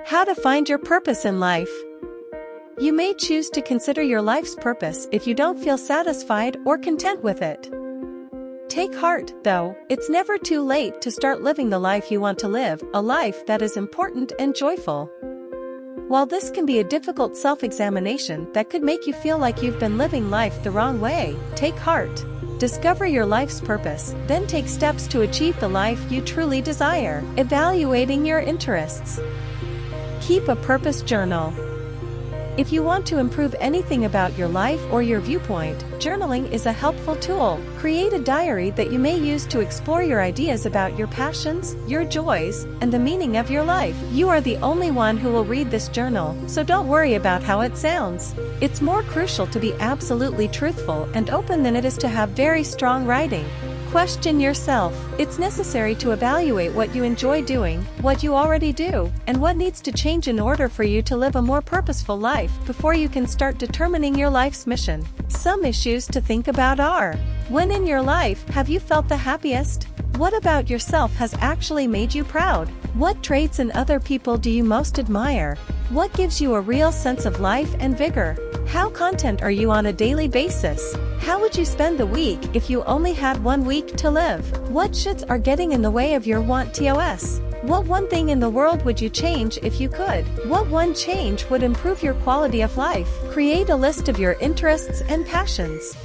How to find your purpose in life. You may choose to consider your life's purpose if you don't feel satisfied or content with it. Take heart, though, it's never too late to start living the life you want to live, a life that is important and joyful. While this can be a difficult self-examination that could make you feel like you've been living life the wrong way, take heart. Discover your life's purpose, then take steps to achieve the life you truly desire. Evaluating your interests. Keep a purpose journal. If you want to improve anything about your life or your viewpoint, journaling is a helpful tool. Create a diary that you may use to explore your ideas about your passions, your joys, and the meaning of your life. You are the only one who will read this journal, so don't worry about how it sounds. It's more crucial to be absolutely truthful and open than it is to have very strong writing. Question yourself. It's necessary to evaluate what you enjoy doing, what you already do, and what needs to change in order for you to live a more purposeful life before you can start determining your life's mission. Some issues to think about are: when in your life have you felt the happiest? What about yourself has actually made you proud? What traits in other people do you most admire? What gives you a real sense of life and vigor? How content are you on a daily basis? How would you spend the week if you only had 1 week to live? What shoulds are getting in the way of your whatso-ever? What one thing in the world would you change if you could? What one change would improve your quality of life? Create a list of your interests and passions.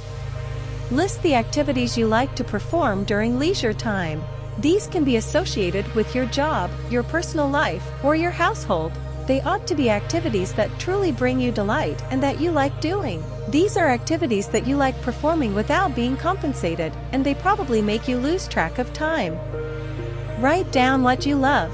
List the activities you like to perform during leisure time. These can be associated with your job, your personal life, or your household. They ought to be activities that truly bring you delight and that you like doing. These are activities that you like performing without being compensated, and they probably make you lose track of time. Write down what you love.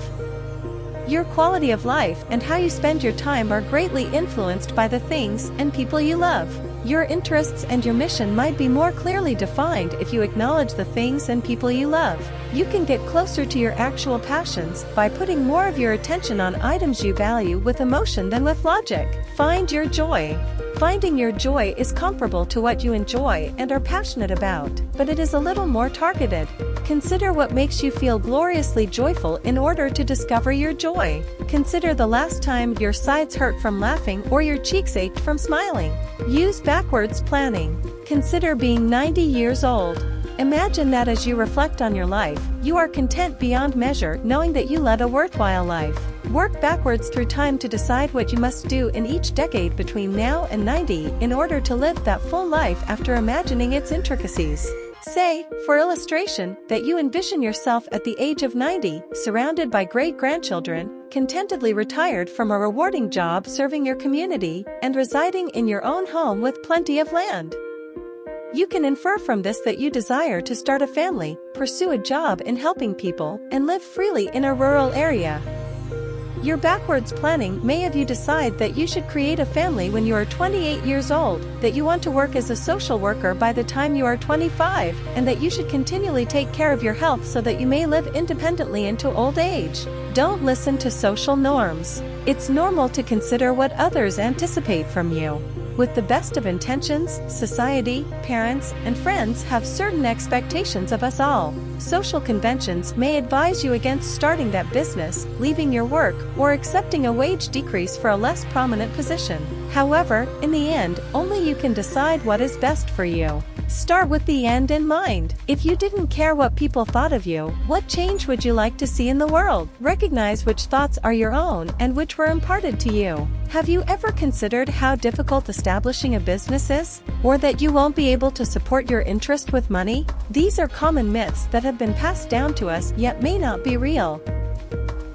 Your quality of life and how you spend your time are greatly influenced by the things and people you love. Your interests and your mission might be more clearly defined if you acknowledge the things and people you love. You can get closer to your actual passions by putting more of your attention on items you value with emotion than with logic. Find your joy. Finding your joy is comparable to what you enjoy and are passionate about, but it is a little more targeted. Consider what makes you feel gloriously joyful in order to discover your joy. Consider the last time your sides hurt from laughing or your cheeks ached from smiling. Use backwards planning. Consider being 90 years old. Imagine that as you reflect on your life, you are content beyond measure knowing that you led a worthwhile life. Work backwards through time to decide what you must do in each decade between now and 90 in order to live that full life after imagining its intricacies. Say, for illustration, that you envision yourself at the age of 90, surrounded by great-grandchildren, contentedly retired from a rewarding job serving your community, and residing in your own home with plenty of land. You can infer from this that you desire to start a family, pursue a job in helping people, and live freely in a rural area. Your backwards planning may have you decide that you should create a family when you are 28 years old, that you want to work as a social worker by the time you are 25, and that you should continually take care of your health so that you may live independently into old age. Don't listen to social norms. It's normal to consider what others anticipate from you. With the best of intentions, society, parents, and friends have certain expectations of us all. Social conventions may advise you against starting that business, leaving your work, or accepting a wage decrease for a less prominent position. However, in the end, only you can decide what is best for you. Start with the end in mind. If you didn't care what people thought of you, what change would you like to see in the world? Recognize which thoughts are your own and which were imparted to you. Have you ever considered how difficult establishing a business is? Or that you won't be able to support your interest with money? These are common myths that have been passed down to us yet may not be real.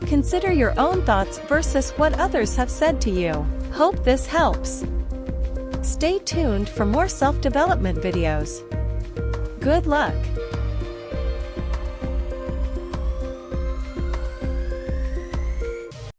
Consider your own thoughts versus what others have said to you. Hope this helps. Stay tuned for more self-development videos. Good luck!